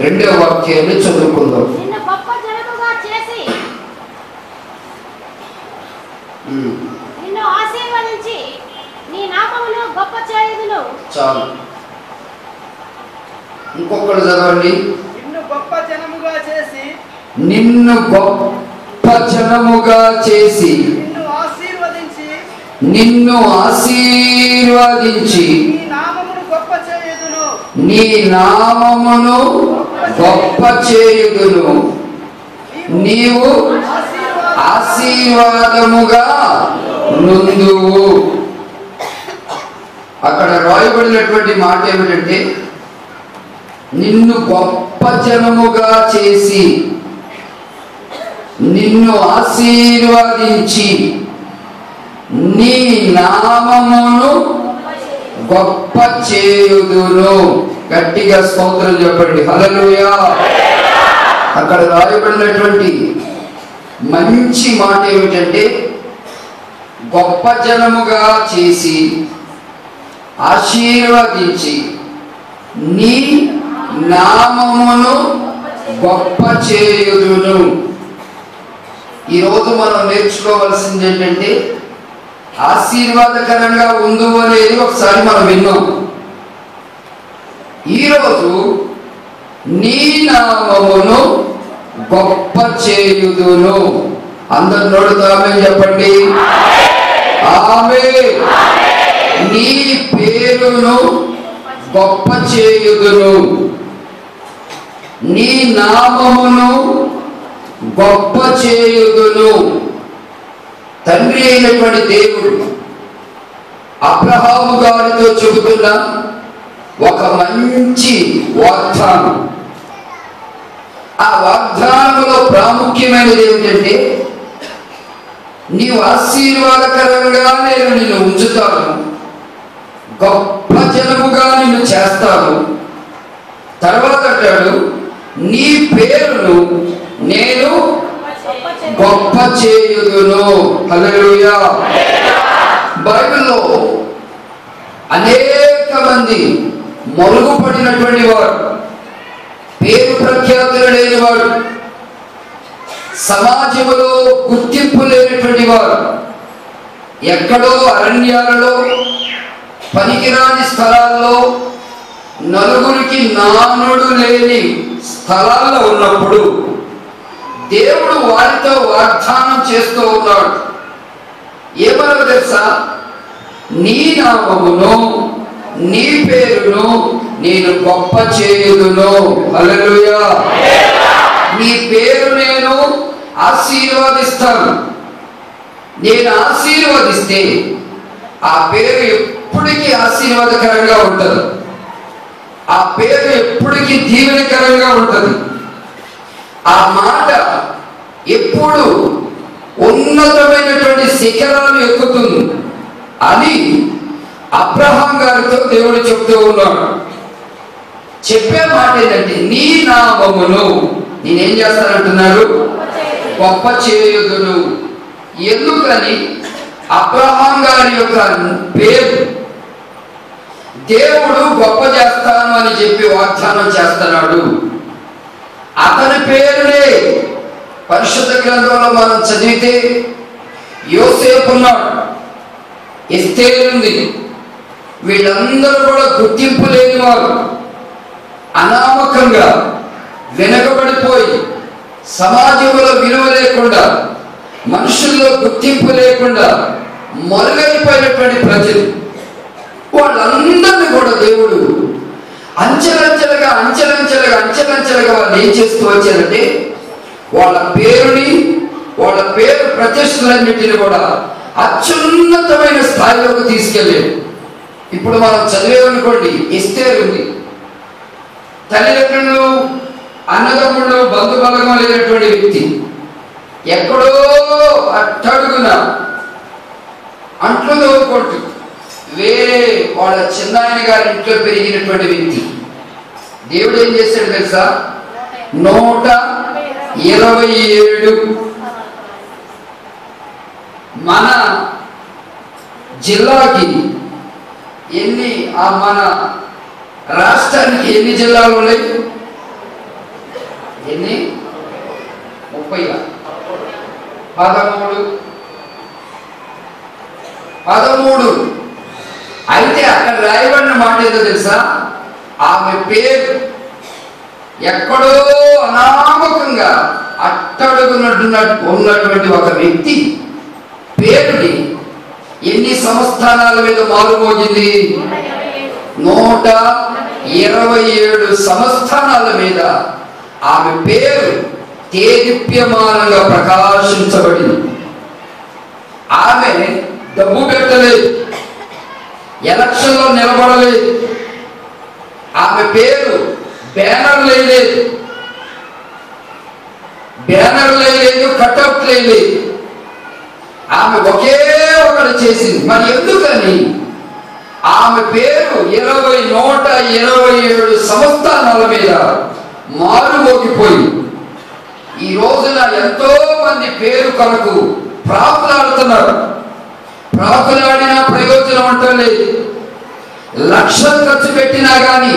రెండవ వాక్యాన్ని చదువుకుందాం. నిన్ను గొప్ప జనముగా చేసి నిన్ను ఆశీర్వదించి నీ నామమును గొప్ప చేయుదును. చాలు. ఇంకొకటి చదవండి. నిన్ను గొప్ప జనముగా చేసి నిన్ను గొప్ప జనముగా చేసి నిన్ను ఆశీర్వదించి నీ నామమును గొప్ప చేయుదును. నీ నామమును గొప్ప చేయుదును. నీవు ఆశీర్వాదముగా నుందువు. అక్కడ రాయబడినటువంటి మాట ఏమిటంటే, నిన్ను గొప్ప జనముగా చేసి నిన్ను ఆశీర్వదించి నీ నామమును గొప్ప చేయుదును. గట్టిగా స్తోత్రం చెప్పండి. హల్లెలూయా. అక్కడ రాయబడినటువంటి మంచి మాట ఏమిటంటే, గొప్ప జనముగా చేసి ఆశీర్వదించి నీ నామమును గొప్ప చేయుదును. ఈరోజు మనం నేర్చుకోవాల్సింది ఏంటంటే, ఆశీర్వాదకరంగా ఉండు అనేది ఒకసారి మనం విన్నాం. ఈరోజు నీ నామమును గొప్ప చేయుదును. అందరు నోడుతామని చెప్పండి. ఆమేన్. నీ పేరును గొప్ప చేయుదును. నీ నామమును గొప్ప చేయుదును. తండ్రి అయినటువంటి దేవుడు అబ్రహాము గారితో చెబుతున్న ఒక మంచి వాగ్దానం. ఆ వాగ్దానంలో ప్రాముఖ్యమైనది ఏమిటంటే, నీవు ఆశీర్వాదకరంగా నేను నిన్ను ఉంచుతాను, గొప్ప జనముగా నిన్ను చేస్తాను. తర్వాత అంటాడు, నీ పేరును నేను గొప్ప చేయుదును. హల్లెలూయా. బైబిల్లో అనేక మంది మరుగుపడినటువంటి వారు, పేరు ప్రఖ్యాతులు లేని వారు, సమాజంలో గుర్తింపు లేనటువంటి వారు, ఎక్కడో అరణ్యాలలో పనికిరాని స్థలాల్లో నలుగురికి నానుడు లేని స్థలాల్లో ఉన్నప్పుడు దేవుడు వారితో వాగ్దానం చేస్తూ ఉన్నాడు. ఏమనగా తెలుసా? నీ నామమును నీ పేరును నేను గొప్ప చేయుదును. హల్లెలూయా. నీ పేరు నేను ఆశీర్వదిస్తాను. నేను ఆశీర్వదిస్తే ఆ పేరు ఎప్పటికీ ఆశీర్వాదకరంగా ఉంటుంది. ఆ పేరు ఎప్పటికీ దీవెనకరంగా ఉంటుంది. ఆ మాట ఎప్పుడు ఉన్నతమైనటువంటి శిఖరాలు ఎక్కుతుంది అని అబ్రహాం గారితో దేవుడు చెప్తూ ఉన్నాడు. చెప్పే మాట ఏంటంటే, నీ నామమును నేనేం చేస్తానంటున్నాడు? గొప్ప చేయుదును. ఎందుకని? అబ్రహాం గారి యొక్క పేరు దేవుడు గొప్ప చేస్తాను అని చెప్పి వాగ్దానం చేస్తున్నాడు. అతని పేరునే పరిశుద్ధ గ్రంథంలో మనం చదివితే యోసేపు ఉన్నాడు, ఎస్తేరు ఉంది. వీళ్ళందరూ కూడా గుర్తింపు లేని వారు, అనామకంగా వెనకబడిపోయి సమాజంలో విలువ లేకుండా, మనుషుల్లో గుర్తింపు లేకుండా మరుగైపోయినటువంటి ప్రజలు. వాళ్ళందరినీ కూడా దేవుడు అంచెలంచెలుగా వాళ్ళు ఏం చేస్తూ వచ్చారంటే, వాళ్ళ పేరుని, వాళ్ళ పేరు ప్రతిష్టలన్నింటినీ కూడా అత్యున్నతమైన స్థాయిలోకి తీసుకెళ్ళాడు. ఇప్పుడు మనం చదివేమనుకోండి, ఎస్తేరు ఉంది. తల్లిదండ్రులు, అన్నదమ్ముళ్ళు, బంధుబలగం లేనటువంటి వ్యక్తి, ఎక్కడో అట్టడుగున అంట్లు తోడుకుంటూ వేరే వాళ్ళ చిన్నాయన గారి ఇంట్లో పెరిగినటువంటి వ్యక్తి. దేవుడు ఏం చేశాడు తెలుసా? 127 మన జిల్లాకి ఎన్ని, మన రాష్ట్రానికి ఎన్ని జిల్లాలు ఉన్నాయి? ఎన్ని 30 13 అయితే అక్కడ రాయబడిన మాట ఏదో తెలుసా? ఆమె పేరు ఎక్కడో అనామకంగా ఉన్నటువంటి ఒక వ్యక్తి పేరుని ఎన్ని సంస్థానాల మీద మారుమోగింది? 127 సంస్థానాల మీద ఆమె పేరు తేజీప్యమానంగా ప్రకాశించబడింది. ఆమె డబ్బు పెట్టలేదు, ఎలక్షన్లో నిలబడలేదు, ఆమె పేరు బ్యానర్ లేదు, కటౌట్ లేదు. ఆమె ఒకే ఒకటి చేసింది. మరి ఎందుకని? ఆమె పేరు 127 సంస్థానాల మీద మారుమోగిపోయి ఈ రోజున ఎంతో మంది పేరు కొరకు ప్రాకులాడుతున్నారు. ప్రాకులాడినా ప్రయోజనం అంటలేదు. లక్షలు ఖర్చు పెట్టినా కానీ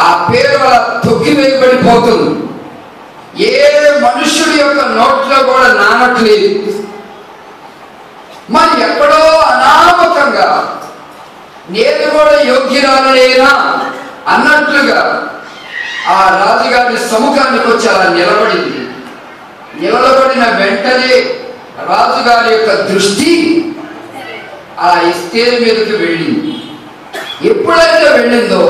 ఆ పేరు అలా తొక్కివేయబడిపోతుంది. ఏ మనుషుడి యొక్క నోట్లో కూడా నానట్లేదు. మరి ఎక్కడో అనామకంగా నేను కూడా యోగ్యురాలేనా అన్నట్లుగా ఆ రాజుగారి సముఖానికి వచ్చి అలా నిలబడింది. నిలబడిన వెంటనే రాజుగారి యొక్క దృష్టి ఆ ఎస్తేరు మీదకి వెళ్ళింది. ఎప్పుడైతే వెళ్ళిందో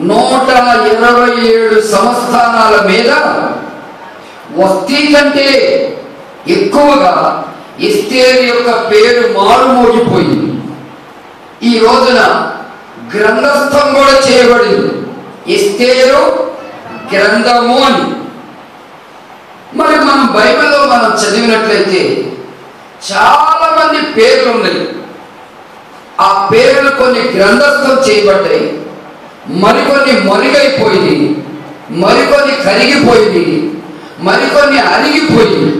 127 సంస్థానాల మీద వస్తీ కంటే ఎక్కువగా ఎస్తేరు యొక్క పేరు మారుమోగిపోయింది. ఈ రోజున గ్రంథస్థం కూడా చేయబడింది, ఎస్తేరు గ్రంథము అని. మరి మనం బైబిల్లో మనం చదివినట్లయితే చాలా మంది పేర్లు ఉన్నాయి. ఆ పేర్లు కొన్ని గ్రంథస్థం చేయబడ్డాయి, మరికొన్ని మరుగైపోయింది, మరికొన్ని కరిగిపోయింది, మరికొన్ని అరిగిపోయింది.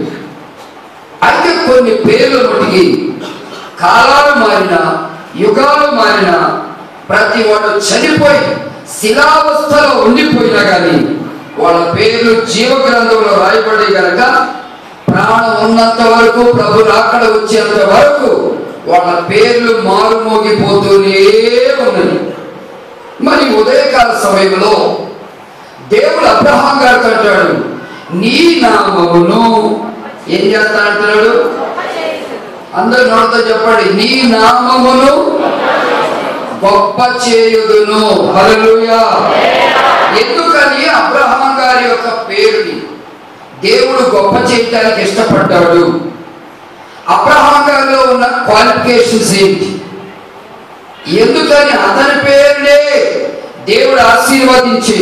అయితే కొన్ని పేర్లు మటుకి కాలాలు మారినా యుగాలు మారినా ప్రతి వాడు చనిపోయి శిలావస్థలో ఉండిపోయినా కానీ వాళ్ళ పేర్లు జీవ గ్రంథంలో రాయబడి కనుక ప్రాణం ఉన్నంత వరకు, ప్రభు రాకడ వచ్చేంత వరకు వాళ్ళ పేర్లు మారుమోగిపోతూనే ఉన్నాయి. మరి ఉదయకాల సమయంలో దేవుడు అబ్రహాం గారితో అంటాడు, నీ నామమును ఏం చేస్తా అంటున్నాడు? అందరు నోటితో చెప్పండి, నీ నామమును గొప్ప చేయుదును. హల్లెలూయా. ఎందుకని అబ్రహాం గారి యొక్క పేరుని దేవుడు గొప్ప చేయడానికి ఇష్టపడ్డాడు? అబ్రహాం గారిలో ఉన్న క్వాలిఫికేషన్స్ ఏంటి? ఎందుకని అతని పేరునే దేవుడు ఆశీర్వదించి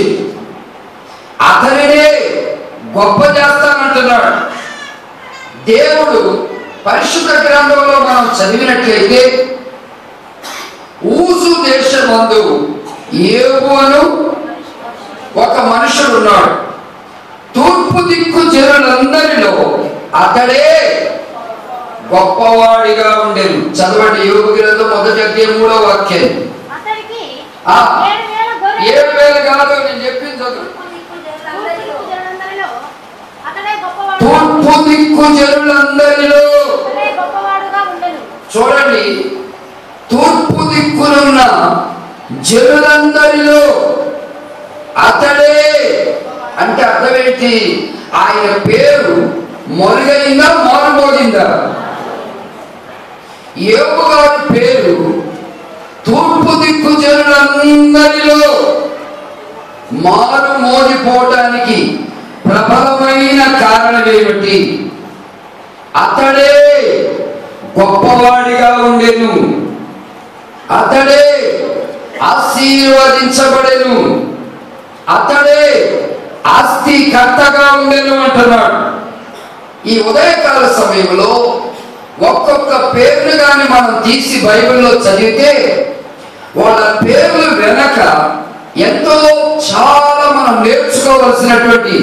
అతనినే గొప్ప చేస్తానంటున్నాడు. దేవుడు పరిశుద్ధ గ్రంథంలో మనం చదివినట్లయితే ఊజు దేశమందు యోబు అను ఒక మనుషుడు ఉన్నాడు. తూర్పు దిక్కు జనులందరిలో అతడే గొప్పవాడిగా ఉండేది. చదవండి యోబు గ్రంథం 1వ అధ్యాయం 3వ వాక్యం. 7,000 కాదు, నేను చెప్పింది చదువు. తూర్పు దిక్కు జనులందరిలో చూడండి, తూర్పు దిక్కునున్న జనులందరిలో అతడే అంటే అర్థమేంటి? ఆయన పేరు మొరుగైందా మారుమోగిందా? యోబు గారి పేరు తూర్పు దిక్కు జనులందరిలో మారుమోగిపోవటానికి ప్రబలమైన కారణం ఏమిటి? అతడే గొప్పవాడిగా ఉండెను, అతడే ఆశీర్వదించబడెను, అతడే ఆస్తికర్తగా ఉండెను అంటున్నాడు. ఈ ఉదయకాల సమయంలో ఒక్కొక్క పేరును కానీ మనం తీసి బైబిల్లో చదివితే వాళ్ళ పేర్లు వెనక ఎంతో చాలా మనం నేర్చుకోవలసినటువంటి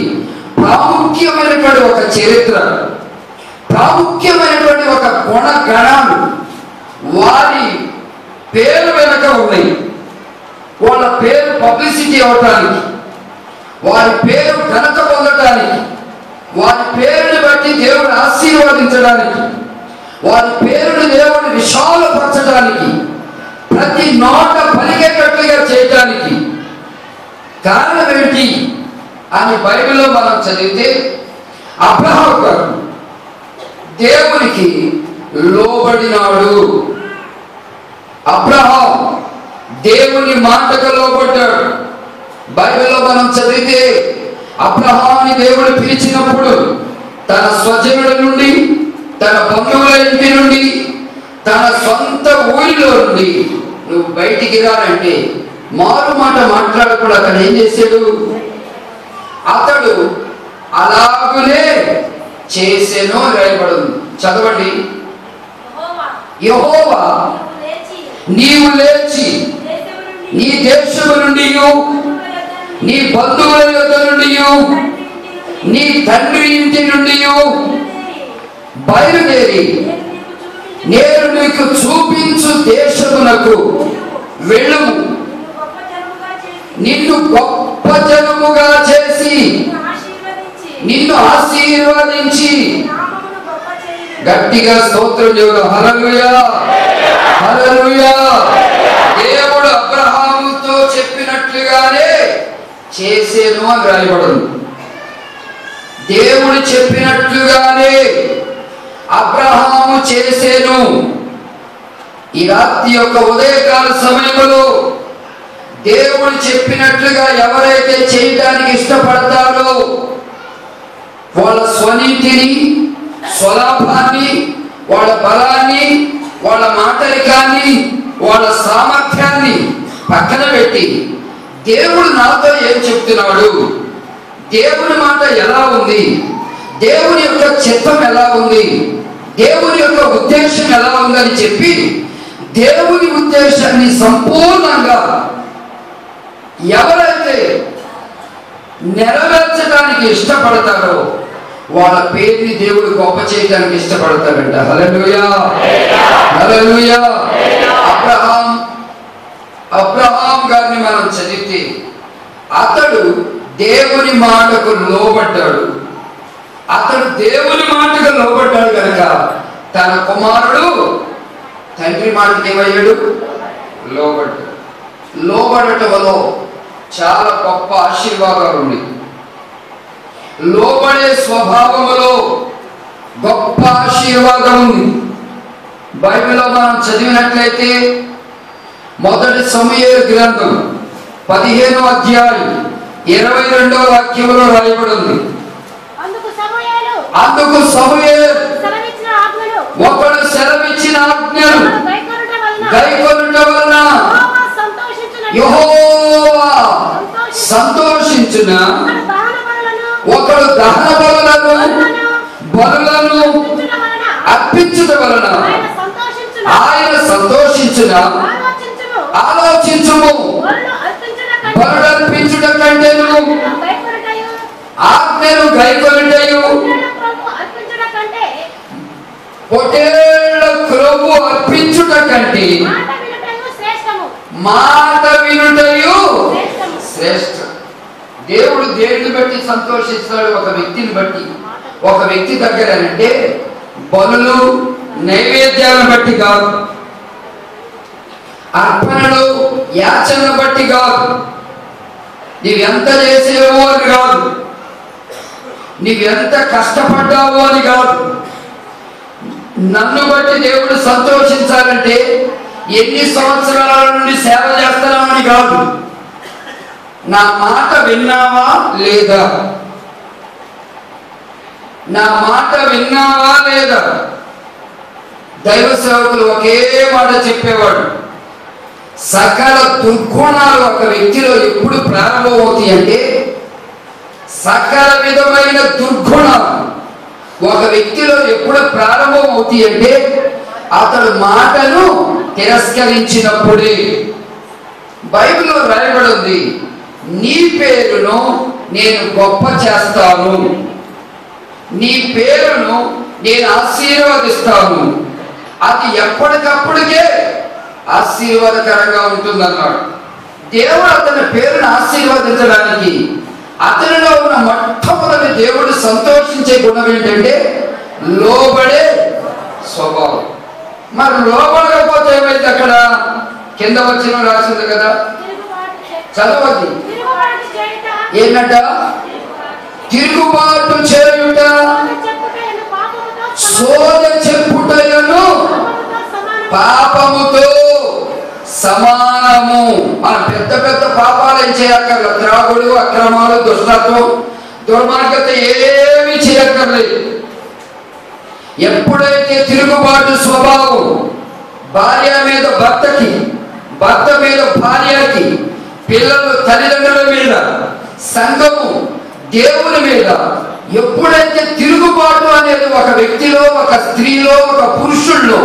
ప్రాముఖ్యమైనటువంటి ఒక చరిత్ర, ప్రాముఖ్యమైనటువంటి ఒక గుణగణాలు వారి పేరు వెనక ఉన్నాయి. వాళ్ళ పేరు పబ్లిసిటీ అవటానికి, వారి పేరు ఘనత పొందటానికి పొందడానికి, వారి పేరుని బట్టి దేవుడు ఆశీర్వదించడానికి, వారి పేరుని దేవుడు విశాలపరచడానికి, ప్రతి నోట పలికేటట్లుగా చేయడానికి కారణం ఏంటి అని బైబిల్లో మనం చదివితే, అబ్రహాము గారు దేవునికి లోబడినాడు. అబ్రహాం దేవుని మాటకు లోబడ్డాడు. బైబిల్లో మనం చదివితే అబ్రహాముని దేవుడు పిలిచినప్పుడు తన స్వజనుల నుండి, తన బంధువుల ఇంటి నుండి, తన సొంత ఊరిలో నుండి నువ్వు బయటికి రానంటే మారు మాట మాట్లాడకుండా అక్కడ ఏం చేశాడు? అతడు అలాగునే చేసెను రాయబడింది. చదవండి. యెహోవా నీవు లేచి నీ దేశము నుండి, నీ బంధువుల యొద్ద నుండి, నీ తండ్రి ఇంటి నుండి బయలుదేరి నేను నీకు చూపించు దేశమునకు వెళ్ళుము. నిన్ను గొప్ప జనముగా చేసి నిన్ను ఆశీర్వదించి, గట్టిగా స్తోత్రం చెయ్యండి. హల్లెలూయా, హల్లెలూయా. దేవుడు అబ్రహాముతో చెప్పినట్లుగానే చేసేను అని రాయబడింది. దేవుడు చెప్పినట్లుగానే అబ్రహాము చేసేను. ఈ రాత్రి యొక్క ఉదయకాల సమయంలో దేవుడు చెప్పినట్లుగా ఎవరైతే చేయడానికి ఇష్టపడతారో వాళ్ళ స్వనీతిని, స్వలాభాన్ని, వాళ్ళ బలాన్ని, వాళ్ళ మాటరికాన్ని, వాళ్ళ సామర్థ్యాన్ని పక్కన పెట్టి దేవుడు నాతో ఏం చెప్తున్నాడు, దేవుని మాట ఎలా ఉంది, దేవుని యొక్క చిత్తం ఎలా ఉంది, దేవుని యొక్క ఉద్దేశం ఎలా ఉందని చెప్పి దేవుని ఉద్దేశాన్ని సంపూర్ణంగా ఎవరైతే నెరవేర్చడానికి ఇష్టపడతారో వాళ్ళ పేరుని దేవుడు గొప్ప చేయడానికి ఇష్టపడతారంట. హల్లెలూయా, హల్లెలూయా. అబ్రహాం గారిని మనం చదివితే అతడు దేవుని మాటకు లోబడ్డాడు. అతడు దేవుని మాటకు లోబడ్డాడు కనుక తన కుమారుడు తండ్రి మాటకి ఏమయ్యాడు? లోబడ్డాడు. లోబడటంలో చాలా గొప్ప ఆశీర్వాదాలు ఉన్నాయి. లోబడే స్వభావములో గొప్ప ఆశీర్వాదం ఉంది. బైబిల్లో మనం చదివినట్లయితే మొదటి సమూయేలు గ్రంథం 15వ అధ్యాయం 22వ వాక్యంలో రాయబడి ఉంది. అందుకు సమూయేలు ఒకడు సెలవిచ్చిన ఆజ్ఞలు గైకొనుట వలన యెహోవా సంతోషించున, ఒకడు దహన బలులను అర్పించుట వలన ఆయన సంతోషించున. ఆలోచించుము, బలులు అర్పించుట కంటేను ఆజ్ఞలు గైకొనుటయు పొట్టేళ్ల క్రొవ్వు అర్పించుట కంటే మాట వినుటయు శ్రేష్ఠ. దేవుడు దేనిని బట్టి సంతోషిస్తాడు? ఒక వ్యక్తిని బట్టి. ఒక వ్యక్తి దగ్గర అంటే బలులు నైవేద్యాలను బట్టి కాదు, అర్పణలు యాచనను బట్టి కాదు, నీవెంత చేసేవో అని కాదు, నీవెంత కష్టపడ్డావో అని కాదు. నన్ను బట్టి దేవుడు సంతోషించాలంటే ఎన్ని సంవత్సరాల నుండి సేవ చేస్తున్నామని కాదు, నా మాట విన్నావా లేదా, నా మాట విన్నావా లేదా. దైవ సేవకులు ఒకే మాట చెప్పేవాడు, సకల దుర్గుణాలు ఒక వ్యక్తిలో ఎప్పుడు ప్రారంభమవుతాయి అంటే, సకల విధమైన దుర్గుణాలు ఒక వ్యక్తిలో ఎప్పుడు ప్రారంభం అవుతాయి అంటే అతడు మాటను తిరస్కరించినప్పుడే. బైబిల్లో రాయబడి ఉంది, నీ పేరును నేను గొప్ప చేస్తాను, నీ పేరును నేను ఆశీర్వదిస్తాను, అది ఎప్పటికప్పుడుకే ఆశీర్వాదకరంగా ఉంటుందన్నాడు. దేవుడు అతని పేరును ఆశీర్వదించడానికి అతనిలో ఉన్న మొట్టమొదటి దేవుడు సంతోషించే గుణం ఏంటంటే లోబడే స్వభావం. మరి లోబడకపోతే ఏమైంది? అక్కడ కింద వచ్చిన రాసింది కదా, చదవద్ది. ఏంటంట? తిరుగుబాటు చేయుట సోద చెప్పుటను పాపముతో సమానము. మనం పెద్ద పెద్ద పాపాలు ఏం చేయక్కర్లేదు. త్రాగుడు, అక్రమాలు, దుష్టత్వం, దుర్మార్గత ఏమీ చేయక్కర్లేదు. ఎప్పుడైతే తిరుగుబాటు స్వభావం భార్య మీద భర్తకి, భర్త మీద భార్యకి, పిల్లలు తల్లిదండ్రుల మీద, సంఘము దేవుని మీద ఎప్పుడైతే తిరుగుబాటు అనేది ఒక వ్యక్తిలో, ఒక స్త్రీలో, ఒక పురుషుల్లో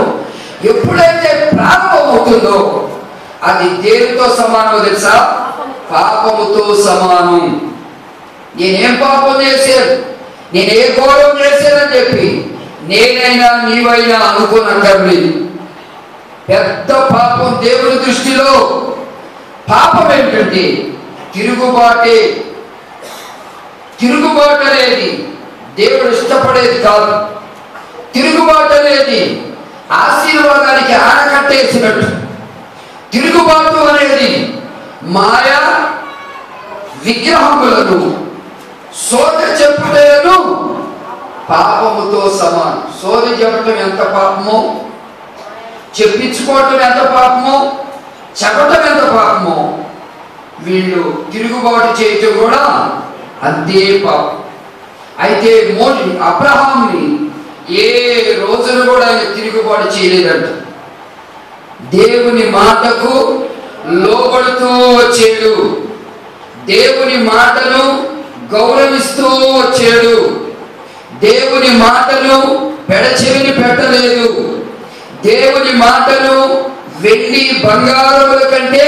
ఎప్పుడైతే ప్రారంభమవుతుందో అది దేనితో సమానమో తెలుసా? పాపముతో సమానం. నేనేం పాపం చేశాను, నేనే ఘోరం చేశానని చెప్పి నేనైనా నీవైనా అనుకోనక్కర్లేదు. పెద్ద పాపం దేవుని దృష్టిలో. పాపం ఏంటంటే తిరుగుబాటే. తిరుగుబాటు అనేది దేవుడు ఇష్టపడేది కాదు. తిరుగుబాటు అనేది ఆశీర్వాదానికి ఆనకట్టేసినట్టు. తిరుగుబాటు అనేది మాయా విగ్రహములను సోద చెప్పుటను పాపముతో సమానం. సోది చెప్పటం ఎంత పాపమో, చెప్పించుకోవటం ఎంత పాపమో, చెప్పటం ఎంత పాపమో, వీళ్ళు తిరుగుబాటు చేయటం కూడా అంతే పాపం. అయితే అబ్రహాంని ఏ రోజును కూడా ఆయన తిరుగుబాటు చేయలేదంట. దేవుని మాటకు లోబడుతూ వచ్చాడు. దేవుని మాటను గౌరవిస్తూ వచ్చాడు. దేవుని మాటను పెడచెవిని పెట్టలేదు. దేవుని మాటను వెండి బంగారముల కంటే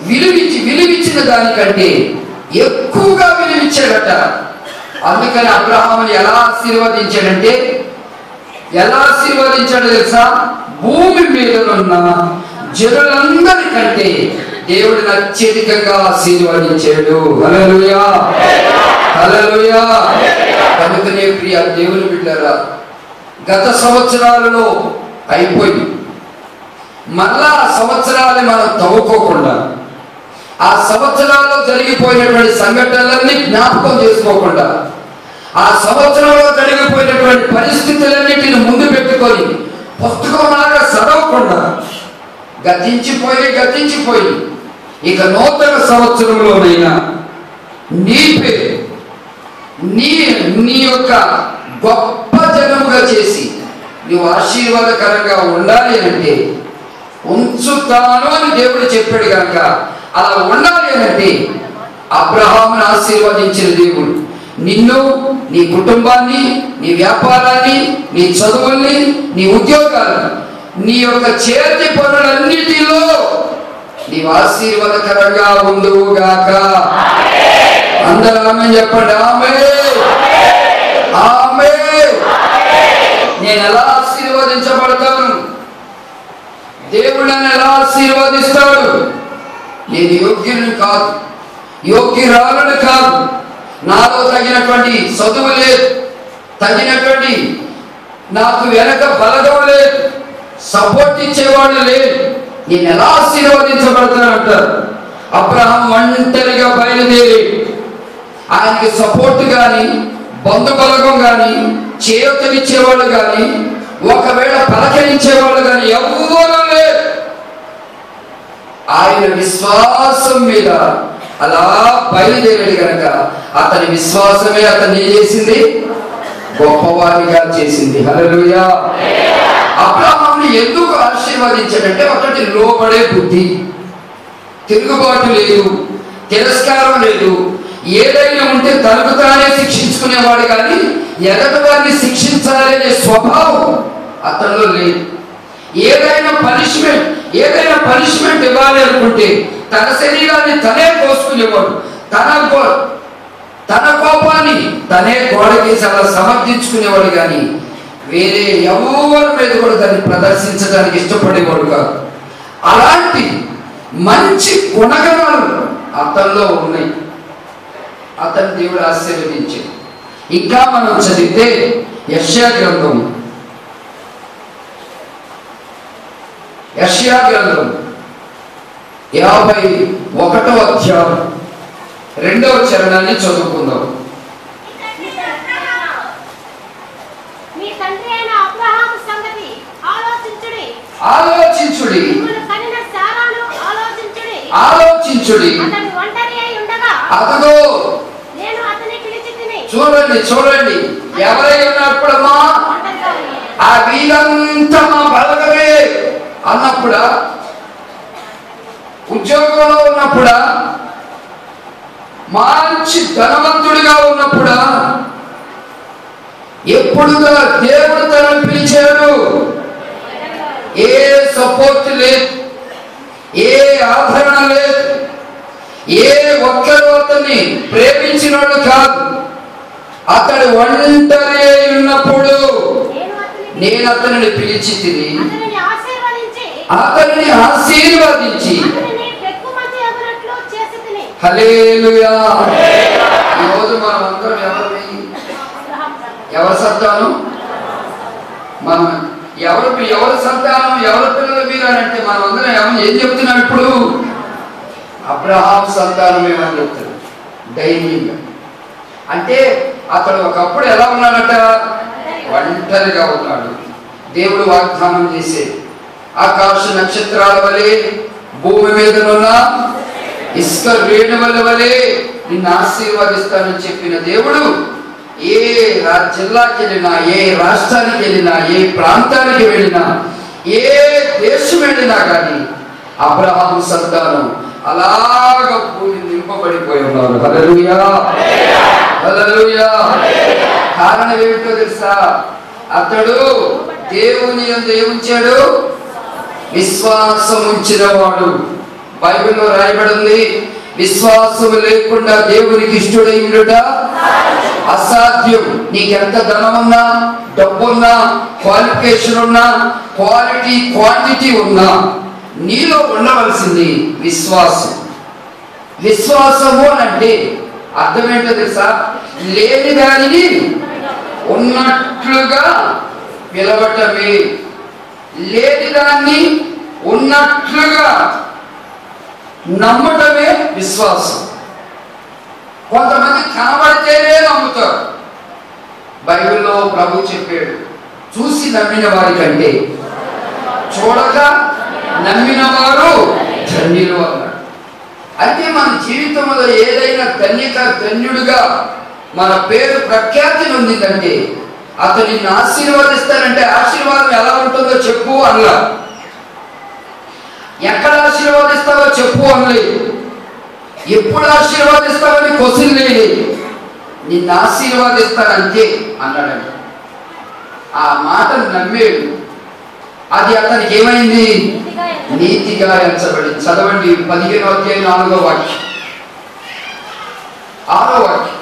విలువిచ్చిన దానికంటే ఎక్కువగా విలువిచ్చాడట. అందుకని అబ్రహాముని ఎలా ఆశీర్వదించాడంటే, ఎలా ఆశీర్వదించాడో తెలుసా? భూమి మీద ఉన్న జనులందరికంటే దేవుడిని అత్యధికంగా ఆశీర్వదించాడు. హల్లెలూయా, హల్లెలూయా. కనుకనే ప్రియ దేవుని బిడ్డలారా, గత సంవత్సరాలలో అయిపోయి మళ్ళా సంవత్సరాలు మనం తవ్వుకోకుండా, ఆ సంవత్సరాల్లో జరిగిపోయినటువంటి సంఘటనలన్నీ జ్ఞాపకం చేసుకోకుండా, ఆ సంవత్సరంలో జరిగిపోయినటువంటి పరిస్థితులన్నిటిని ముందు పెట్టుకొని పుస్తకంలాగా చదవకుండా గతించిపోయి ఇక నూతన సంవత్సరంలోనైనా నీ పేరు నీ యొక్క గొప్ప జనముగా చేసి నువ్వు ఆశీర్వాదకరంగా ఉండాలి అంటే ఉంచుతాను అని దేవుడు చెప్పాడు కనుక అలా ఉండాలి అంటే అబ్రహామును ఆశీర్వదించిన దేవుడు నిన్ను, నీ కుటుంబాన్ని, నీ వ్యాపారాన్ని, నీ చదువుల్ని, నీ ఉద్యోగాన్ని, నీ యొక్క చేతి పనులన్నిటిలో నీవు ఆశీర్వాదకరంగా ఉండుగాక. అందరూ ఆమేన్ చెప్పండి. ఆమేన్, ఆమేన్. నేను ఎలా ఆశీర్వదించబడతాను? దేవుడు నన్ను ఎలా ఆశీర్వదిస్తాడు? నేను యోగ్యుని కాదు, యోగ్యురాలను కాదు. నాలో తగినటువంటి చదువు లేదు, తగినటువంటి నాకు వెనక బలగం లేదు, సపోర్ట్ ఇచ్చేవాళ్ళు లేదు. నేను ఎలా ఆశీర్వదించబడతానంటారు? అబ్రహాం ఒంటరిగా బయలుదేరి ఆయనకి సపోర్ట్ కానీ, బంధు బలగం కానీ, చేయూతనిచ్చేవాళ్ళు కానీ, ఒకవేళ పలకరించేవాళ్ళు కానీ ఎవ్వరూ లేరు. ఆయన విశ్వాసం మీద అలా బయలుదేరాడు కనుక అతని విశ్వాసమే అతన్ని చేసింది, గొప్పవారిగా చేసింది. హల్లెలూయా. అబ్రహామును ఎందుకు ఆశీర్వదించాడంటే ఒకటి లోబడే బుద్ధి, తిరుగుబాటు లేదు, తిరస్కారం లేదు. ఏదైనా ఉంటే తనకు తానే శిక్షించుకునేవాడు కానీ ఎదటి వారిని శిక్షించాలనే స్వభావం అతనిలో లేదు. ఏదైనా పనిష్మెంట్ ఇవ్వాలి అనుకుంటే తన శరీరాన్ని తనే కోసుకునేవాడు, తన కోపాన్ని తనే గోడకేసి అలా సమర్థించుకునేవాడు కానీ వేరే ఎవరి మీద కూడా దాన్ని ప్రదర్శించడానికి ఇష్టపడేవాడు కాదు. అలాంటి మంచి గుణగణాలు అతనిలో ఉన్నాయి. అతను దేవుడు ఆశీర్వదించాడు. ఇంకా మనం చదివితే యెషయా గ్రంథం 51వ అధ్యాయం 2వ చరణాన్ని చదువుకుందాం. మీ తండ్రి అయిన అబ్రహాము సంగతి ఆలోచించుడి. ఆలోచించుడి. మిమ్మును కనిన శారాను ఆలోచించుడి. ఆలోచించుడి. అతడు ఒంటరి అయి ఉండగా అదిగో నేను అతని పిలిచితిని. చూడండి చూడండి, ఎవరై ఉన్నప్పుడమ్మా ఒంటరిగా ఉన్నాడు. ఆ వీరంతా మా బలగమే అన్నప్పుడా, ఉద్యోగంలో ఉన్నప్పుడా, మంచి ధనవంతుడిగా ఉన్నప్పుడా, ఎప్పుడుగా దేవుడు తనను పిలిచాడు. ఏ సపోర్ట్ లేదు, ఏ ఆదరణ లేదు, ఏ ఒక్కరు అతన్ని ప్రేమించినోడు కాదు. అతడు ఒంటరి ఉన్నప్పుడు నేను అతనిని పిలిచి తిని అతనిని ఆశీర్వదించి అతనిని ఆశీర్వదించి అతనిని పెక్కుమంది అగునట్లు చేసితిని. హల్లెలూయా. ఈరోజు మనం అందరం ఎవరి సంతానం? మనం ఎవరి సంతానం, ఎవరి పిల్లలు మీరు అని అంటే మనం అందరం ఏం చెప్తున్నాం ఇప్పుడు? అబ్రహాం సంతానం ఏమని చెప్తున్నాం ధైర్యంగా. అంటే అతడు ఒకప్పుడు ఎలా ఉన్నాడట? ఒంటరిగా ఉన్నాడు. దేవుడు వాగ్దానం చేసే ఆకాశ నక్షత్రాల వలె, భూమి మీదనున్న ఇసుక రేణువుల వలె నిన్ను ఆశీర్వదిస్తానని చెప్పిన దేవుడు ఏ జిల్లాకి వెళ్ళినా, ఏ రాష్ట్రానికి వెళ్ళినా, ఏ ప్రాంతానికి వెళ్ళినా, ఏ దేశం వెళ్ళినా కానీ అబ్రహాం సంతానం అలాగ భూమి నింపబడిపోయి ఉన్నారు. హల్లెలూయా, హల్లెలూయా. కారణం ఏమిటో తెలుసా? అతడు దేవుని యందు ఏముంచాడు? విశ్వాసం ఉంచిన వాడు. బైబిల్లో రాయబడి ఉంది, విశ్వాసం లేకుండా దేవునికి ఇష్టడై ఉండుట అసాధ్యం. నీకెంత ధనం ఉన్నా, డబ్బున్నా, క్వాలిఫికేషన్ ఉన్నా, క్వాలిటీ క్వాంటిటీ ఉన్నా, నీలో ఉండవలసింది విశ్వాసం. విశ్వాసము అంటే అర్థం ఏంటో తెలుసా? లేని దానిని ఉన్నట్లుగా పిలవటమే. లేని దాన్ని ఉన్నట్లుగా నమ్మటమే విశ్వాసం. కొంతమంది కనబడితేనే నమ్ముతారు. బైబిల్లో ప్రభు చెప్పాడు, చూసి నమ్మిన వారి కంటే చూడక నమ్మిన వారు ధన్యులు అన్నాడు. అయితే మన జీవితంలో ఏదైనా ధన్యుడిగా మన పేరు ప్రఖ్యాతి నొందిందంటే అతను నిన్ను ఆశీర్వదిస్తానంటే ఆశీర్వాదం ఎలా ఉంటుందో చెప్పు అన్నా. ఎక్కడ ఆశీర్వాదిస్తావో చెప్పు అనలేదు. ఎప్పుడు ఆశీర్వాదిస్తావని క్వశ్చన్ లేదు. నిన్ను ఆశీర్వాదిస్తానంతే అన్నాడండి. ఆ మాటను నమ్మేడు. అది అతనికి ఏమైంది? నీతిగా ఎంచబడింది. చదవండి 15వ అధ్యాయం 4వ వాక్యం, 6వ వాక్యం.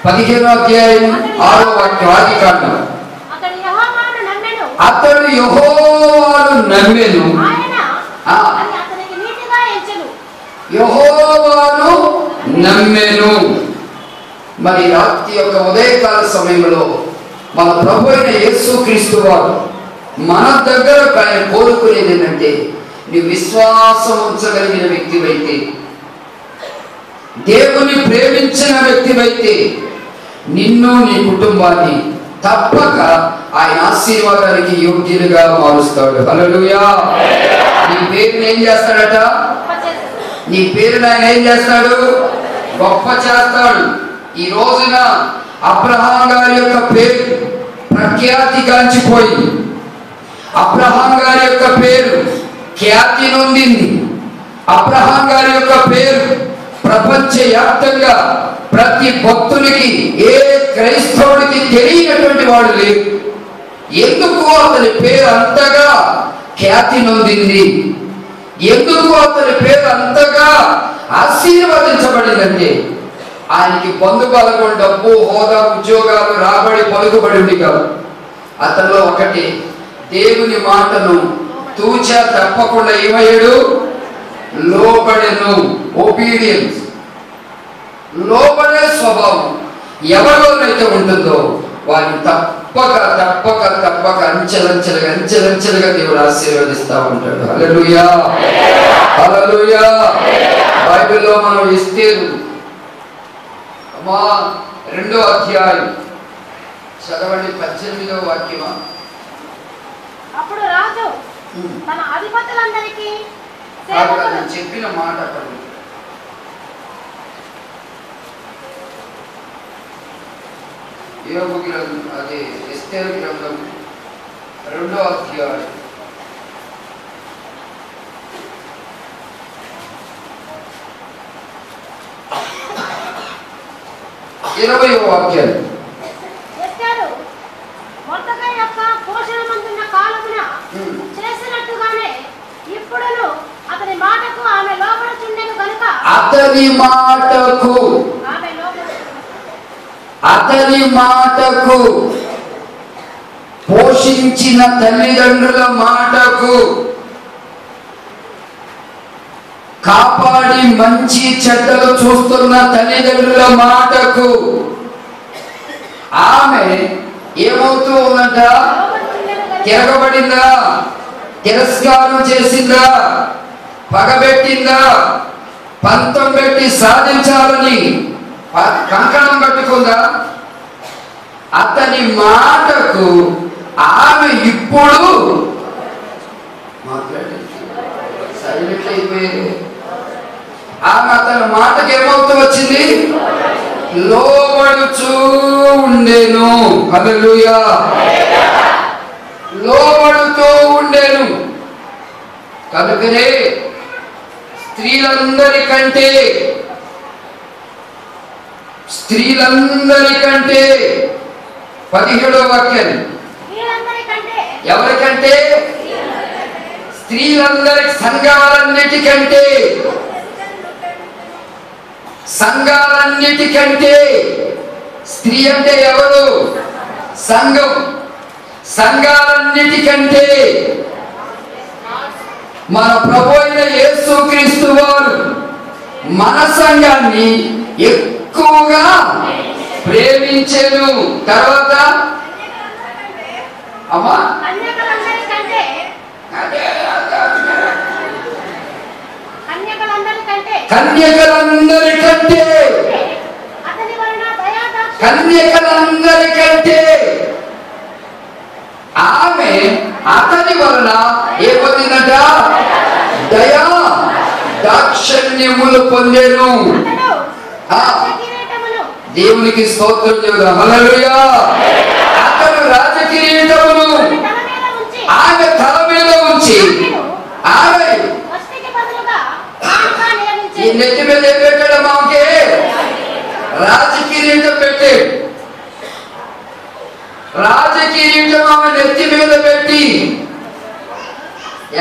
15వ అధ్యాయం 6వ వాక్యం, ఆదికాండం. అతడు యెహోవాను నమ్మెను, యెహోవాను నమ్మెను. మరి రాత్రి యొక్క ఉదయకాల సమయంలో మన ప్రభు అయిన యేసుక్రీస్తు వారు మన దగ్గర ఆయన కోరుకునేది ఏంటంటే, నీ విశ్వాసం ఉంచగలిగిన వ్యక్తివైతే, దేవుని ప్రేమించిన వ్యక్తివైతే నిన్ను, నీ కుటుంబాన్ని తప్పక ఆయన ఆశీర్వాదానికి యోగ్యులుగా మారుస్తాడు. హల్లెలూయా. నీ పేరుని ఏం చేస్తాడట? నీ పేరుని ఆయన ఏం చేస్తాడు? గొప్ప చేస్తాడు. ఈ రోజున అబ్రహాం గారి యొక్క పేరు ప్రఖ్యాతి గాంచిపోయింది. అబ్రహాం గారి యొక్క పేరు ఖ్యాతి నొందింది. అబ్రహాం గారి యొక్క పేరు ప్రపంచవ్యాప్తంగా ప్రతి భక్తునికి, ఏ క్రైస్తవుడికి తెలియనటువంటి వాడు లేడు. ఎందుకు అతని పేరు అంతగా ఖ్యాతి నొందింది? ఎందుకు అతని పేరు అంతగా ఆశీర్వదించబడిందంటే, ఆయనకి బంధుబలగం, డబ్బు, హోదా, ఉద్యోగాలు, రాబడి, పలుకుబడి ఉంది కాదు. అతనిలో ఒకటి, దేవుని మాటను తూచా తప్పకుండా ఏమయ్యాడు? లోబడెను. ఒబీడియన్స్. లోబడే స్వభావం ఎవరిలోనైతే ఉంటుందో వారిని తప్పక తప్పక తప్పక అంచెలంచెలుగా దేవుడు ఆశీర్వదిస్తా ఉంటాడు. హల్లెలూయా, హల్లెలూయా. బైబిల్లో మనం ఎస్తేరు 2వ అధ్యాయం చదవండి, 18వ వాక్యమా. అప్పుడు రాజు తన అధిపతులందరికీ చెప్పిన మాట అక్కడ యోబు గ్రంథం, అదే ఎస్తేరు గ్రంథం 2వ అధ్యాయం 20వ వాక్యం. ఎస్తేరు మొర్దెకై యొక్క పోషణమందున్న కాలమున చేసినట్టుగానే ఇప్పుడును అతని మాటకు ఆమె లోబడుచుండెను గనుక అతని మాటకు పోషించిన తల్లిదండ్రుల మాటకు కాపాడి మంచి చెడ్డలు చూస్తున్న తల్లిదండ్రుల మాటకు ఆమె ఏమవుతూ ఉందంట? తిరగబడిందా? తిరస్కారం చేసిందా? పగబెట్టిందా? పంతం పెట్టి సాధించాలని కంకణం కట్టుకుందా? అతని మాటకు ఆమె ఇప్పుడు సైలెంట్ అయిపోయింది. ఆమె అతని మాటకి ఏమవుతూ వచ్చింది? లోబడుచూ ఉండేను. హల్లెలూయా, లోబడుతూ ఉండేను. కనుకనే స్త్రీలందరికంటే 17వ వాక్యం. ఎవరికంటే? స్త్రీలందరి సంఘాలన్నిటికంటే స్త్రీ అంటే ఎవరు? సంఘం. సంఘాలన్నిటికంటే మన ప్రభు అయిన యేసుక్రీస్తు వారు మన సంఘాన్ని ఎక్కువగా ప్రేమించెను. తర్వాత అమ్మా కన్యకలందరికంటే ఆమె అతని వలన ఏ పొందినట? దయా దాక్షిణ్యములు పొందెను. దేవునికి స్తోత్రం చెబుదాం. హల్లెలూయా. అతడు రాజకిరీటమును ఆమె తల మీద ఉంచి ఆమె నెత్తి మీద ఏం పెట్టాడు? మాకే రాజకిరీటం పెట్టాడు. రాజకిరీటం ఆమె నెత్తి మీద పెట్టి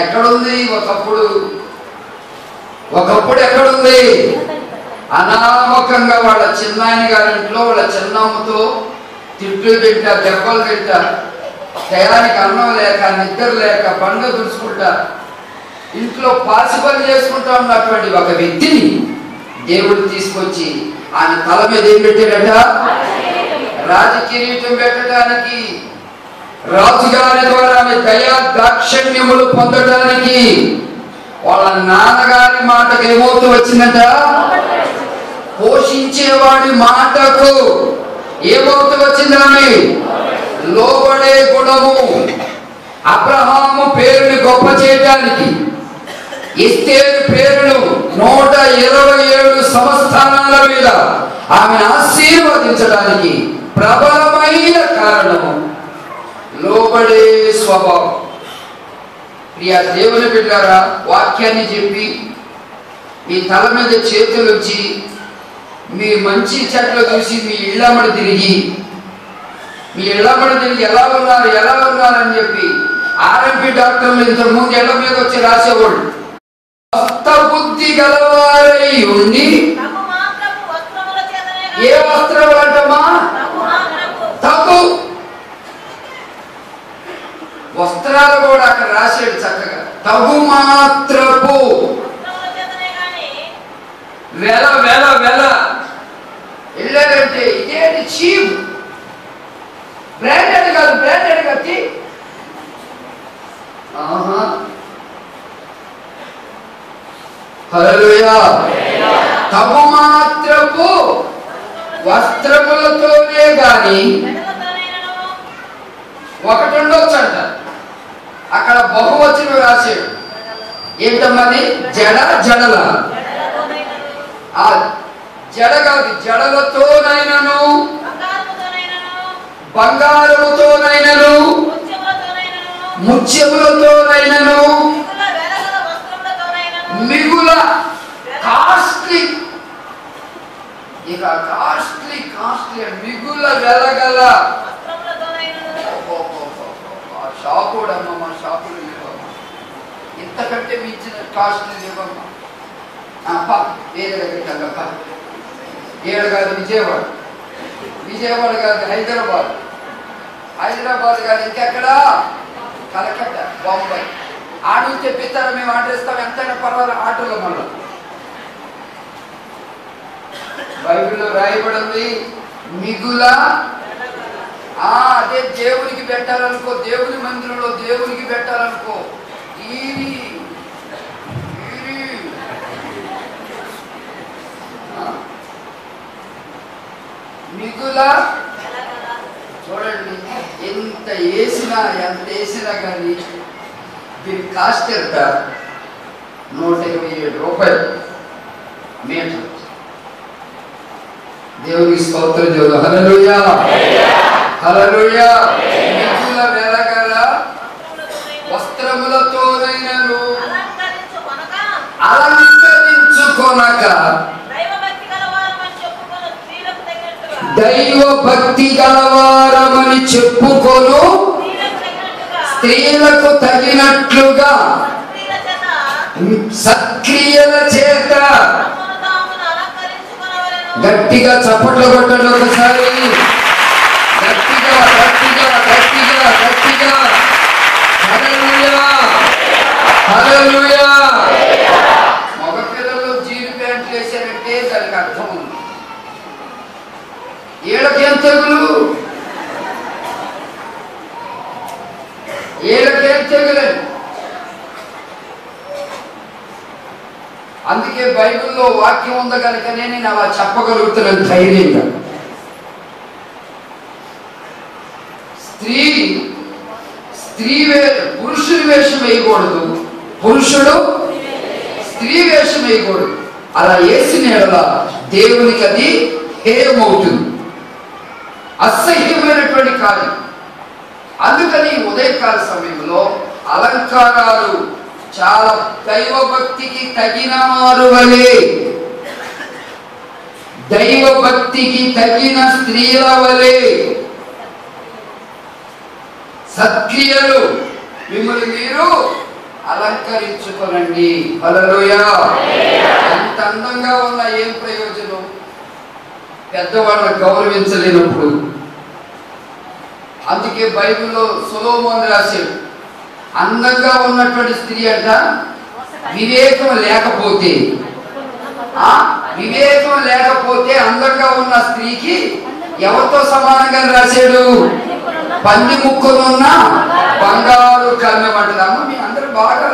ఎక్కడుంది? ఒకప్పుడు ఎక్కడుంది? అనామకంగా వాళ్ళ చిన్నాయన గారింట్లో వాళ్ళ చిన్నమ్మతో తిట్లు తింటా, దెబ్బలు తింటా, టయానికి అన్నం లేక, నిద్ర లేక, పండుగ దుడుచుకుంటా, ఇంట్లో పాసి పని చేసుకుంటా ఉన్నటువంటి ఒక వ్యక్తిని దేవుడు తీసుకొచ్చి ఆమె తల మీద ఏం పెట్టాడట? రాజకిరీటం పెట్టడానికి, రాజుగారి ద్వారా ఆమె దయా దాక్షిణ్యములు పొందడానికి వాళ్ళ నాన్నగారి మాటకు ఏమవుతూ వచ్చిందట? పోషించేవాడి మాటకు ఏమవుతూ వచ్చింది? ఆమె లోబడే గుణము. అబ్రహాము పేరుని గొప్ప చేయడానికి, ఎస్తేరు పేరును 127 సంస్థానాల మీద ఆమెను ఆశీర్వదించడానికి ప్రబలమైన కారణము లోబడే స్వభావం. ప్రియా దేవుని బిడ్డారా, వాక్యాన్ని చెప్పి మీ తల మీద చేతులుంచి మీ మంచి చెట్లు చూసి మీ ఇళ్ళమ్మడి తిరిగి ఎలా ఉన్నారు అని చెప్పి ఆర్ఎంపీ డాక్టర్లు ఇంతకుముందు ఇళ్ల మీద వచ్చి రాసేవాళ్ళు. స్వస్థ బుద్ధి గలవారై ఉండి ఏ వస్త్రములు అంటమా? తగ్గు వస్త్రాలు కూడా అక్కడ రాసాడు చక్కగా. తగు మాత్రపు వెల చీప్, బ్రాండెడ్ కాదు, బ్రాండెడ్ కత్తి. హల్లెలూయా. తగు మాత్రపు వస్త్రములతోనే గాని ఒకటి ఉండొచ్చు అంట. అక్కడ బహువచనం రాశాడు. ఏంటమ్మది? జడ, జడల. ఆ జడ కాదు, జడలతోనైనను బంగారముతోనైనను ముత్యములతోనైనను మిగుల కాస్ట్లీ, ఇక కాస్ట్లీ కాస్ట్లీ మిగుల వెలగల షాపుడమ్మ, మా షాపులు లేవమ్మా, ఇంతకంటే మించిన కాస్ట్లీ లేవమ్మా. వేరే దగ్గరికి వెళ్ళప్ప. ఏడు కాదు విజయవాడ, విజయవాడ కాదు హైదరాబాద్, హైదరాబాద్ కాదు ఇంకెక్కడ, కలకత్తా, బాంబాయి. ఆడు తెప్పిస్తారా, మేము ఆర్డర్ ఇస్తాం, ఎంతైనా పర్వాలేదు ఆటోలో. మళ్ళీ బైబిల్లో రాయబడింది మిగుల. అదే దేవునికి పెట్టాలనుకో, దేవుని మందిరంలో దేవునికి పెట్టాలనుకో, మిగుల. చూడండి, ఎంత వేసినా కానీ దీని కాస్ట్ ఎంత? 127 రూపాయలు మీటర్. దేవునికి స్తోత్రం చెబుదాం. హల్లెలూయా, హల్లెలూయా. మిగుల వెలగల వస్త్రములతోనైనను అలంకరించుకొనక దైవ భక్తి గలవారమని చెప్పుకొను స్త్రీలకు తగినట్లుగా సత్క్రియల చేత. గట్టిగా చప్పట్లు కొట్టండి ఒకసారి, గట్టిగా గట్టిగా గట్టిగా గట్టిగా. హల్లెలూయా, హల్లెలూయా. మగ పిల్లలు జీన్ ప్యాంట్లు వేసారంటే దానికి అర్థం ఉంది. ఏళ్ళకేం తెగులు, ఏళ్ళకేం తెగులేదు. అందుకే బైబిల్లో వాక్యం ఉంది కనుకనే నేను అలా చెప్పగలుగుతున్నాను ధైర్యంగా. స్త్రీ పురుషుని వేషం వేయకూడదు, పురుషుడు స్త్రీ వేషం వేయకూడదు. అలా వేసిన ఎడల దేవునికి అది హేయమవుతుంది, అసహ్యమైనటువంటి కార్యం. అందుకని ఉదయకాల సమయంలో అలంకారాలు చాలా దైవభక్తికి తగిన వారు వలె, దైవభక్తికి తగిన స్త్రీల వలె సత్క్రియలు మిమ్మల్ని మీరు అలంకరించుకోనండి. హల్లెలూయా. ఎంత అందంగా ఉన్నా ఏం ప్రయోజనం? పెద్దవాళ్ళని గౌరవించలేనప్పుడు. అందుకే బైబిల్లో సొలొమోను రాశాడు, అందంగా ఉన్నటువంటి స్త్రీ అంట వివేకం లేకపోతే, వివేకం లేకపోతే అందంగా ఉన్న స్త్రీకి ఎవరితో సమానంగా రాశాడు? పంది ముక్కునున్న బంగారు కమ్మెమంటది. అమ్మ మీ అందరూ బాగా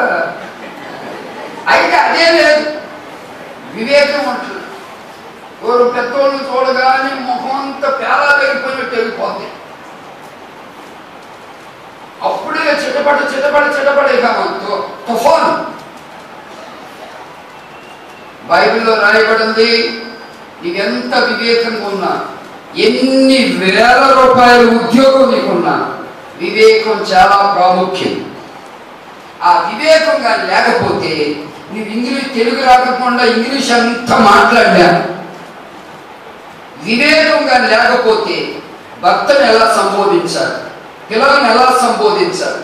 అయితే అదే లేదు, వివేకం ఉంటుంది. ఎవరు పెద్దోళ్ళు చూడగానే ముఖం అంతా పేలా తగిలిపోయినట్టు వెళ్ళిపోతుంది. అప్పుడే చిటపడే తుఫాను. బైబిల్లో రాయబడింది, నీవెంత వివేకంగా ఉన్నా, ఎన్ని వేల రూపాయల ఉద్యోగం నీకున్నా, వివేకం చాలా ప్రాముఖ్యం. ఆ వివేకం కానీ లేకపోతే నువ్వు తెలుగు రాకుండా ఇంగ్లీష్ అంతా మాట్లాడా, వివేకం కానీ లేకపోతే భర్తను ఎలా సంబోధించాలి, పిల్లలను ఎలా సంబోధించాలి,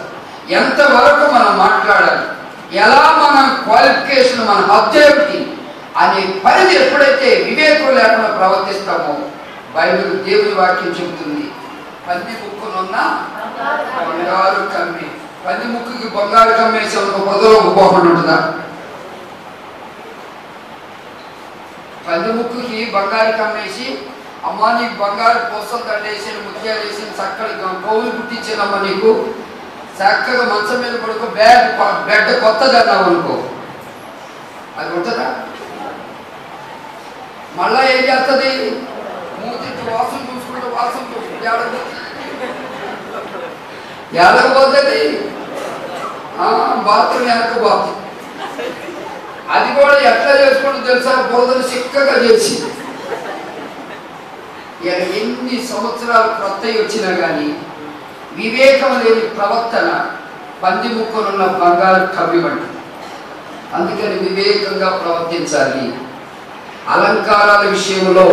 ఎంతవరకు మనం మాట్లాడాలి, ఎలా మన క్వాలిఫికేషన్, మన అబ్జెక్టివ్ అనే పరిధి ఎప్పుడైతే వివేకం లేకుండా ప్రవర్తిస్తామో, బైబిల్ దేవుని వాక్యం చెబుతుంది, పంది ముక్కునున్న బంగారు కమ్మి. పంది ముక్కుకి బంగారు కమ్మేసి ఒక పొదలో పోకుండా ఉంటుందా? పంది ముక్కుకి బంగారు కమ్మేసి అమ్మా నీకు బంగారు పొసలు దండేసిన ముత్యాలు వేసిన చక్కటి కౌలు పుట్టించానమ్మా నీకు చక్కగా మంచం మీద పడుకో బెడ్ కొత్తది అన్నావు అనుకో, అది ఉంటుందా? మళ్ళా ఏం చేస్తుంది? మూతి వాసన చూసుకుంటూ వాసన ఎడకపోతుంది, బాత్రూమ్ వెనకపోతుంది. అది కూడా ఎట్లా చేసుకుంటూ తెలుసా? బోధన చిక్కగా చేసి ఎన్ని సంవత్సరాలు క్రొత్తవి వచ్చినా కానీ వివేకం లేని ప్రవర్తన పంది ముక్కలున్న బంగారు కవి వంటి. అందుకని వివేకంగా ప్రవర్తించాలి. అలంకారాల విషయంలో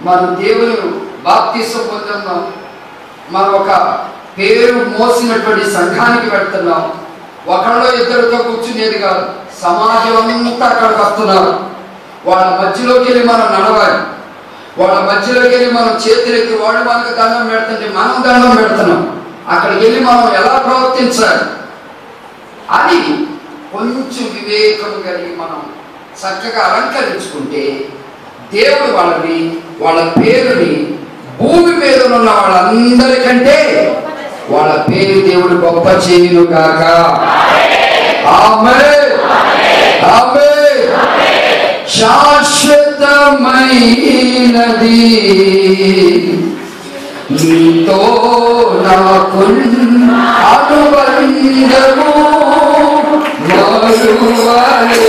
మనం దేవుని బాప్తిసం పొందుతున్నాం, మనం ఒక పేరు మోసినటువంటి సంఘానికి వెళ్తున్నాం. ఒకళ్ళో ఇద్దరితో కూర్చునేది కాదు, సమాజం అంతా అక్కడికి వస్తున్నారు. వాళ్ళ మధ్యలోకి వెళ్ళి మనం నడవాలి, వాళ్ళ మధ్యలోకి వెళ్ళి మనం చేతులెత్తి వాళ్ళు మనకు దండం పెడుతుంటే మనం దండం పెడుతున్నాం. అక్కడికి వెళ్ళి మనం ఎలా ప్రవర్తించాలి అని కొంచెం వివేకం కలిగి మనం చక్కగా అలంకరించుకుంటే దేవుడు వాళ్ళ పేరుని భూమి మీద ఉన్న వాళ్ళందరికంటే వాళ్ళ పేరు దేవుడు గొప్ప చేయును గాక. ఆమేన్ ఆమేన్. శాశ్వతమైనది నీతో నాకు అనుబంధము మరువలేనిది.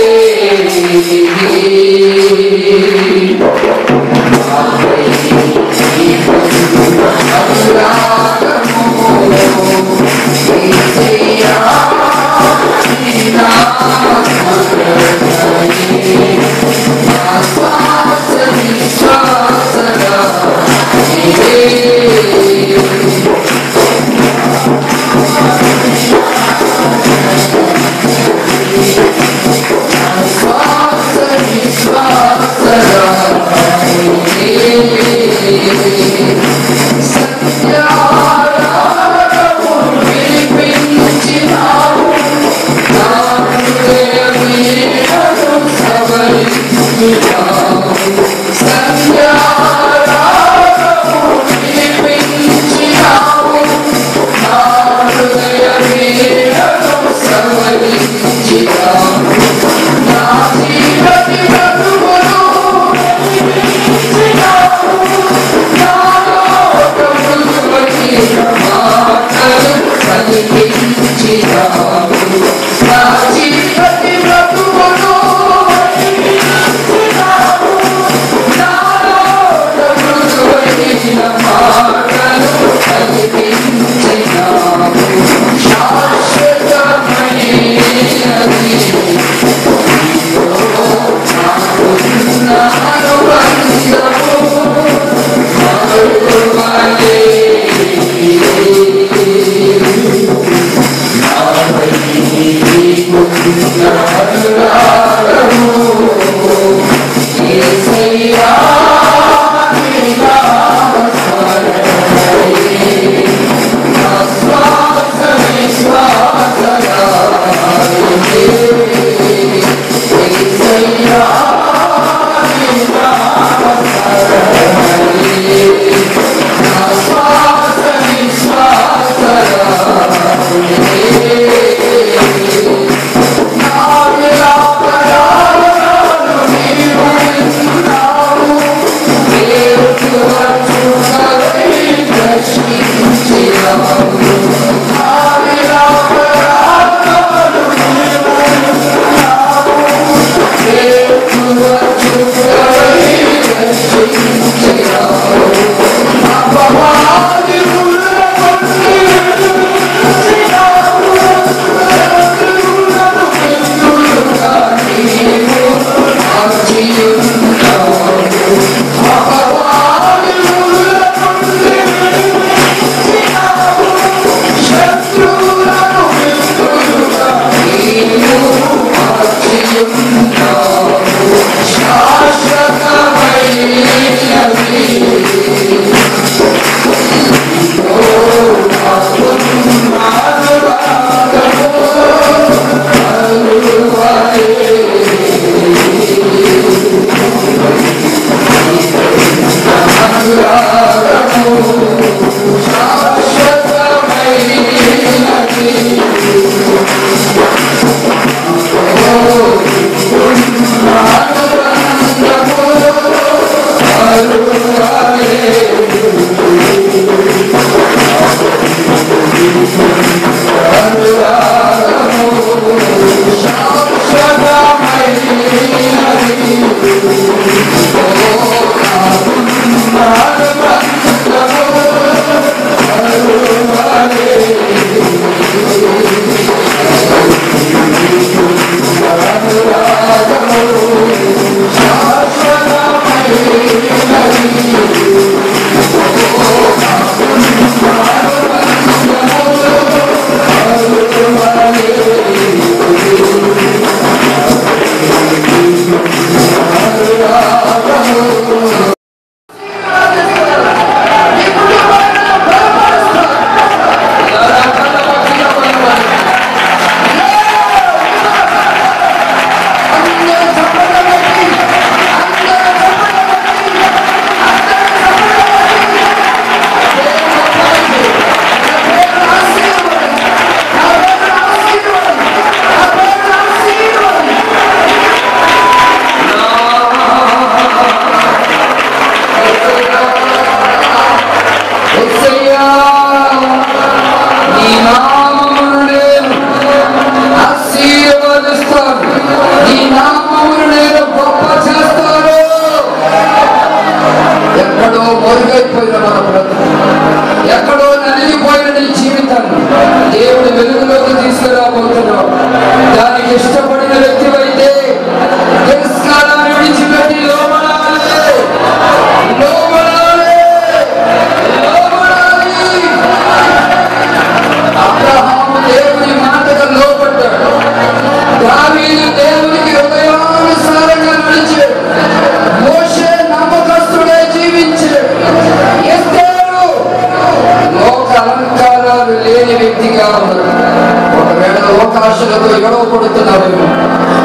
లోకాశలతో గొడవపడుతున్నావేమో,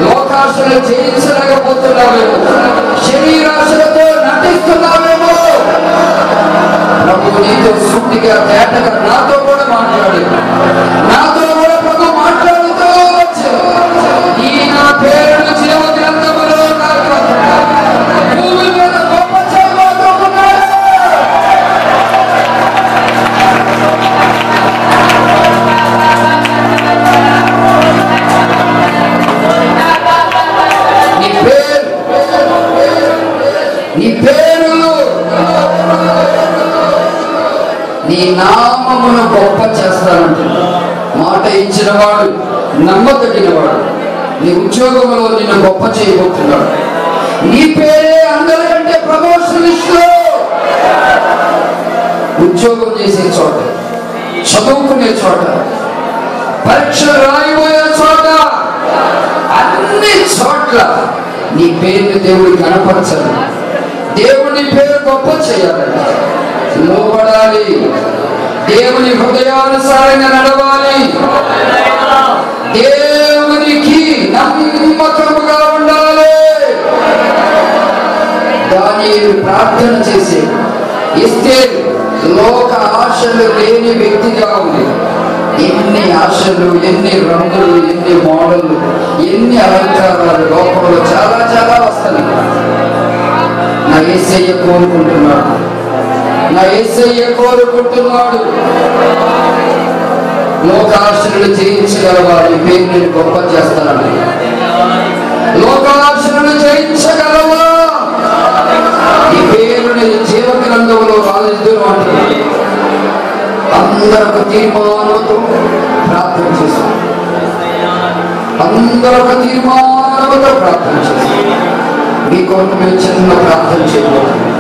లోకాశలు జయించలేకపోతున్నావేమో, శరీరాశలతో నటిస్తున్నావేమో. ప్రభు నీతో సూటిగా తేటగా నాతో కూడా మాట్లాడాడు, నాతో కూడా ప్రభు మాట్లాడుతూ వచ్చాడు. ఈ నా పేరును జీవ గ్రంథములో భూమి మీద గొప్ప చేయబోతున్నాడు. నీ పేరు నీ నామమును గొప్ప చేస్తానంటే మాట ఇచ్చిన వాడు, నమ్మదగిన వాడు. నీ ఉద్యోగంలో నిన్ను గొప్ప చేయబోతున్నాడు. నీ పేరే అందరికంటే ప్రమోషన్ లిస్టులో, ఉద్యోగం చేసే చోట, చదువుకునే చోట, పరీక్షలు రాయిపోయే చోట, అన్ని చోట్ల నీ పేరుని దేవుడు కనపరచాలి. దేవుని పేరు గొప్ప చేయాలి, లోబడాలి, దేవుని హృదయానుసారంగా నడవాలి, దేవునికి నమ్మకముగా ఉండాలి. దానియేలు ప్రార్థన చేసే ఎస్తేరు లోక ఆశలు లేని వ్యక్తిగా ఉంది. ఎన్ని ఆశలు, ఎన్ని రంగులు, ఎన్ని మోడళ్ళు, ఎన్ని అలంకారాలు లోకంలో చాలా చాలా వస్తాయి. నా యేసయ్య కోరుకుంటున్నాడు, నా యేసయ్య కోరుకుంటున్నాడు. లోకాశలను జయించగలవా? నీ పేరు నేను గొప్ప చేస్తాను. లోకాశలను జయించగలవా? ఈ పేరు నేను జీవ గ్రంథంలో రాజును అంటున్నాను. అందరొక తీర్మానంతో ప్రార్థన చేస్తాను, అందరొక తీర్మానంతో ప్రార్థన చేస్తాను. మీ కొరకు మేము చిన్న ప్రార్థన చేయబోతున్నాం.